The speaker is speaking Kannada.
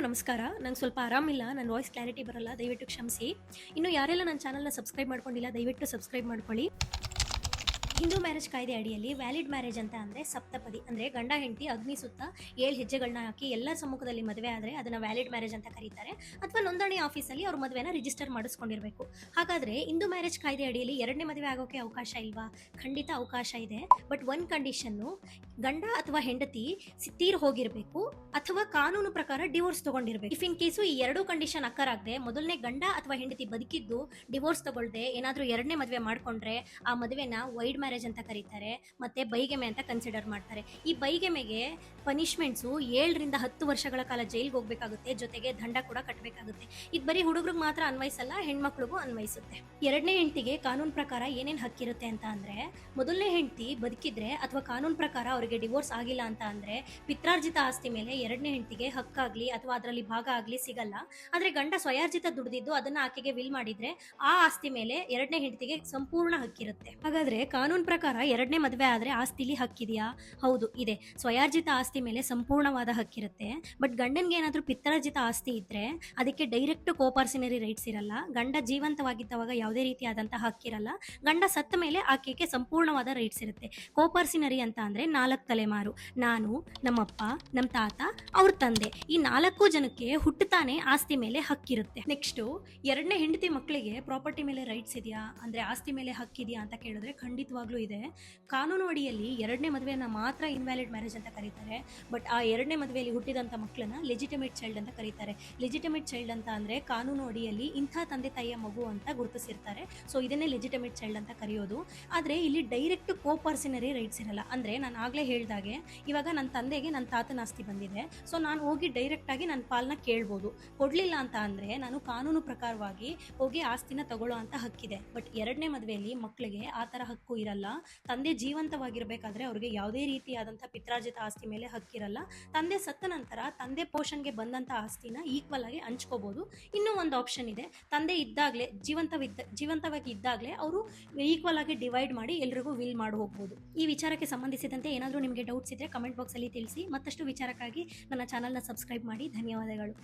ಎಲ್ರಿಗೂ ನಮಸ್ಕಾರ. ನಂಗೆ ಸ್ವಲ್ಪ ಆರಾಮಿಲ್ಲ, ನನ್ನ ವಾಯ್ಸ್ ಕ್ಲಾರಿಟಿ ಬರಲ್ಲ, ದಯವಿಟ್ಟು ಕ್ಷಮಿಸಿ. ಇನ್ನು ಯಾರೆಲ್ಲ ನನ್ನ ಚಾನಲ್ನ ಸಬ್ಸ್ಕ್ರೈಬ್ ಮಾಡ್ಕೊಂಡಿಲ್ಲ ದಯವಿಟ್ಟು ಸಬ್ಸ್ಕ್ರೈಬ್ ಮಾಡ್ಕೊಳ್ಳಿ. ಹಿಂದೂ ಮ್ಯಾರೇಜ್ ಕಾಯ್ದೆ ಅಡಿಯಲ್ಲಿ ವ್ಯಾಲಿಡ್ ಮ್ಯಾರೇಜ್ ಅಂತ ಅಂದರೆ ಸಪ್ತಪದಿ ಅಂದರೆ ಗಂಡ ಹೆಂಡತಿ ಅಗ್ನಿ ಸುತ್ತ 7 ಹೆಜ್ಜೆಗಳನ್ನ ಹಾಕಿ ಎಲ್ಲರ ಸಮ್ಮುಖದಲ್ಲಿ ಮದುವೆ ಆದರೆ ಅದನ್ನು ವ್ಯಾಲಿಡ್ ಮ್ಯಾರೇಜ್ ಅಂತ ಕರೀತಾರೆ. ಅಥವಾ ನೋಂದಣಿ ಆಫೀಸಲ್ಲಿ ಅವ್ರ ಮದುವೆನ ರಿಜಿಸ್ಟರ್ ಮಾಡಿಸ್ಕೊಂಡಿರಬೇಕು. ಹಾಗಾದರೆ ಹಿಂದೂ ಮ್ಯಾರೇಜ್ ಕಾಯ್ದೆ ಅಡಿಯಲ್ಲಿ ಎರಡನೇ ಮದುವೆ ಆಗೋಕ್ಕೆ ಅವಕಾಶ ಇಲ್ವಾ? ಖಂಡಿತ ಅವಕಾಶ ಇದೆ. ಬಟ್ ಒಂದು ಕಂಡೀಷನ್ನು, ಗಂಡ ಅಥವಾ ಹೆಂಡತಿ ತೀರ್ ಹೋಗಿರಬೇಕು ಅಥವಾ ಕಾನೂನು ಪ್ರಕಾರ ಡಿವೋರ್ಸ್ ತಗೊಂಡಿರ್ಬೇಕು. ಇಫ್ ಇನ್ ಕೇಸು ಈ ಎರಡೂ ಕಂಡೀಷನ್ ಅಕ್ಕರಾಗದೆ ಮೊದಲನೇ ಗಂಡ ಅಥವಾ ಹೆಂಡತಿ ಬದುಕಿದ್ದು ಡಿವೋರ್ಸ್ ತಗೊಳ್ದೆ ಏನಾದರೂ ಎರಡನೇ ಮದುವೆ ಮಾಡ್ಕೊಂಡ್ರೆ ಆ ಮದುವೆನ ವೈಡ್ ಮ್ಯಾರೇಜ್ ಅಂತ ಕರೀತಾರೆ, ಮತ್ತೆ ಬೈಗೆಮೆ ಅಂತ ಕನ್ಸಿಡರ್ ಮಾಡ್ತಾರೆ. ಈ ಬೈಗೆಮೆಗೆ ಪನಿಷ್ಮೆಂಟ್ಸು 7 ರಿಂದ 10 ವರ್ಷಗಳ ಕಾಲ ಜೈಲ್ಗೆ ಹೋಗ್ಬೇಕಾಗುತ್ತೆ, ಜೊತೆಗೆ ದಂಡ ಕೂಡ ಕಟ್ಟಬೇಕಾಗುತ್ತೆ. ಇದು ಬರೀ ಹುಡುಗರಿಗೆ ಮಾತ್ರ ಅನ್ವಯಿಸಲ್ಲ, ಹೆಣ್ಮಕ್ಳಿಗೂ ಅನ್ವಯಿಸುತ್ತೆ. ಎರಡನೇ ಹೆಂಡತಿಗೆ ಕಾನೂನು ಪ್ರಕಾರ ಏನೇನು ಹಕ್ಕಿರುತ್ತೆ ಅಂತ ಅಂದ್ರೆ, ಮೊದಲನೇ ಹೆಂಡತಿ ಬದುಕಿದ್ರೆ ಅಥವಾ ಕಾನೂನು ಪ್ರಕಾರ ಅವರಿಗೆ ಡಿವೋರ್ಸ್ ಆಗಿಲ್ಲ ಅಂತ ಅಂದ್ರೆ ಪಿತ್ರಾರ್ಜಿತ ಆಸ್ತಿ ಮೇಲೆ ಎರಡನೇ ಹೆಂಡತಿಗೆ ಹಕ್ಕಾಗ್ಲಿ ಅಥವಾ ಅದರಲ್ಲಿ ಭಾಗ ಆಗ್ಲಿ ಸಿಗಲ್ಲ. ಆದ್ರೆ ಗಂಡ ಸ್ವಯಾರ್ಜಿತ ದುಡಿದಿದ್ದು ಅದನ್ನ ಆಕೆಗೆ ವಿಲ್ ಮಾಡಿದ್ರೆ ಆ ಆಸ್ತಿ ಮೇಲೆ ಎರಡನೇ ಹೆಂಡತಿಗೆ ಸಂಪೂರ್ಣ ಹಕ್ಕಿರುತ್ತೆ. ಹಾಗಾದ್ರೆ ಕಾನೂನು ಪ್ರಕಾರ ಎರಡನೇ ಮದುವೆ ಆದ್ರೆ ಆಸ್ತಿಲಿ ಹಕ್ಕಿದೆಯಾ? ಹೌದು, ಇದೆ. ಸ್ವಯಾರ್ಜಿತ ಆಸ್ತಿ ಮೇಲೆ ಸಂಪೂರ್ಣವಾದ ಹಕ್ಕಿರುತ್ತೆ. ಬಟ್ ಗಂಡನ್ಗೆ ಏನಾದ್ರೂ ಪಿತ್ರಾರ್ಜಿತ ಆಸ್ತಿ ಇದ್ರೆ ಅದಕ್ಕೆ ಡೈರೆಕ್ಟ್ ಕೋಪಾರ್ಸಿನರಿ ರೈಟ್ಸ್ ಇರಲ್ಲ. ಗಂಡ ಜೀವಂತವಾಗಿದ್ದವಾಗ ಯಾವುದೇ ರೀತಿಯಾದಂತಹ ಹಕ್ಕಿರಲ್ಲ. ಗಂಡ ಸತ್ತ ಮೇಲೆ ಆಕೆಗೆ ಸಂಪೂರ್ಣವಾದ ರೈಟ್ಸ್ ಇರುತ್ತೆ. ಕೋಪಾರ್ಸಿನರಿ ಅಂತ ಅಂದ್ರೆ 4 ತಲೆಮಾರು, ನಾನು, ನಮ್ಮಪ್ಪ, ನಮ್ಮ ತಾತ, ಅವ್ರ ತಂದೆ, ಈ 4 ಜನಕ್ಕೆ ಹುಟ್ಟುತ್ತಾನೆ ಆಸ್ತಿ ಮೇಲೆ ಹಕ್ಕಿರುತ್ತೆ. ನೆಕ್ಸ್ಟ್, ಎರಡನೇ ಹೆಂಡತಿ ಮಕ್ಕಳಿಗೆ ಪ್ರಾಪರ್ಟಿ ಮೇಲೆ ರೈಟ್ಸ್ ಇದೆಯಾ ಅಂದ್ರೆ ಆಸ್ತಿ ಮೇಲೆ ಹಕ್ಕಿದೆಯಾ ಅಂತ ಕೇಳಿದ್ರೆ ಖಂಡಿತವಾಗ್ಲೂ ಇದೆ. ಕಾನೂನು ಅಡಿಯಲ್ಲಿ ಎರಡನೇ ಮದುವೆನ ಮಾತ್ರ ಇನ್ವ್ಯಾಲಿಡ್ ಮ್ಯಾರೇಜ್ ಅಂತ ಕರೀತಾರೆ. ಬಟ್ ಆ ಎರಡನೇ ಮದುವೆಯಲ್ಲಿ ಹುಟ್ಟಿದಂಥ ಮಕ್ಕಳನ್ನ ಲೆಜಿಟಿಮೇಟ್ ಚೈಲ್ಡ್ ಅಂತ ಕರೀತಾರೆ. ಲೆಜಿಟಿಮೇಟ್ ಚೈಲ್ಡ್ ಅಂತ ಅಂದ್ರೆ ಕಾನೂನು ಅಡಿಯಲ್ಲಿ ಇಂಥ ತಂದೆ ತಾಯಿಯ ಮಗು ಅಂತ ಗುರುತಿಸಿರ್ತಾರೆ. ಸೊ ಇದನ್ನೇ ಲೆಜಿಟಿಮೇಟ್ ಚೈಲ್ಡ್ ಅಂತ ಕರೆಯೋದು. ಆದ್ರೆ ಇಲ್ಲಿ ಡೈರೆಕ್ಟ್ ಕೋಪಾರ್ಸಿನರಿ ರೈಟ್ಸ್ ಇರಲ್ಲ. ಅಂದ್ರೆ ನಾನು ಆಗ್ಲೇ ಹೇಳ್ದಾಗೆ, ಇವಾಗ ನನ್ನ ತಂದೆಗೆ ನನ್ನ ತಾತನ ಆಸ್ತಿ ಬಂದಿದೆ, ಸೊ ನಾನು ಹೋಗಿ ಡೈರೆಕ್ಟ್ ಆಗಿ ನನ್ನ ಪಾಲನ ಕೇಳ್ಬೋದು. ಕೊಡ್ಲಿಲ್ಲ ಅಂತ ಅಂದ್ರೆ ನಾನು ಕಾನೂನು ಪ್ರಕಾರವಾಗಿ ಹೋಗಿ ಆಸ್ತಿನ ತಗೊಳ್ಳೋ ಅಂತ ಹಕ್ಕಿದೆ. ಬಟ್ ಎರಡನೇ ಮದುವೆಯಲ್ಲಿ ಮಕ್ಕಳಿಗೆ ಆ ತರ ಹಕ್ಕು ಇರಲ್ಲ. ತಂದೆ ಜೀವಂತವಾಗಿರ್ಬೇಕಾದ್ರೆ ಅವ್ರಿಗೆ ಯಾವುದೇ ರೀತಿಯಾದಂಥ ಪಿತ್ರಾರ್ಜಿತ ಆಸ್ತಿ ಮೇಲೆ ಹಕ್ಕಿರಲ್ಲ. ತಂದೆ ಸತ್ತ ನಂತರ ತಂದೆ ಪೋಷನ್ಗೆ ಬಂದಂಥ ಆಸ್ತಿನ ಈಕ್ವಲ್ ಆಗಿ ಹಂಚ್ಕೋಬಹುದು. ಇನ್ನೂ ಒಂದು ಆಪ್ಷನ್ ಇದೆ, ತಂದೆ ಇದ್ದಾಗಲೇ ಜೀವಂತವಾಗಿ ಇದ್ದಾಗಲೇ ಅವರು ಈಕ್ವಲ್ ಆಗಿ ಡಿವೈಡ್ ಮಾಡಿ ಎಲ್ರಿಗೂ ವಿಲ್ ಮಾಡಿ ಹೋಗ್ಬೋದು. ಈ ವಿಚಾರಕ್ಕೆ ಸಂಬಂಧಿಸಿದಂತೆ ಏನಾದರೂ ನಿಮಗೆ ಡೌಟ್ಸ್ ಇದ್ರೆ ಕಮೆಂಟ್ ಬಾಕ್ಸಲ್ಲಿ ತಿಳಿಸಿ. ಮತ್ತಷ್ಟು ವಿಚಾರಕ್ಕಾಗಿ ನನ್ನ ಚಾನಲ್ನ ಸಬ್ಸ್ಕ್ರೈಬ್ ಮಾಡಿ. ಧನ್ಯವಾದಗಳು.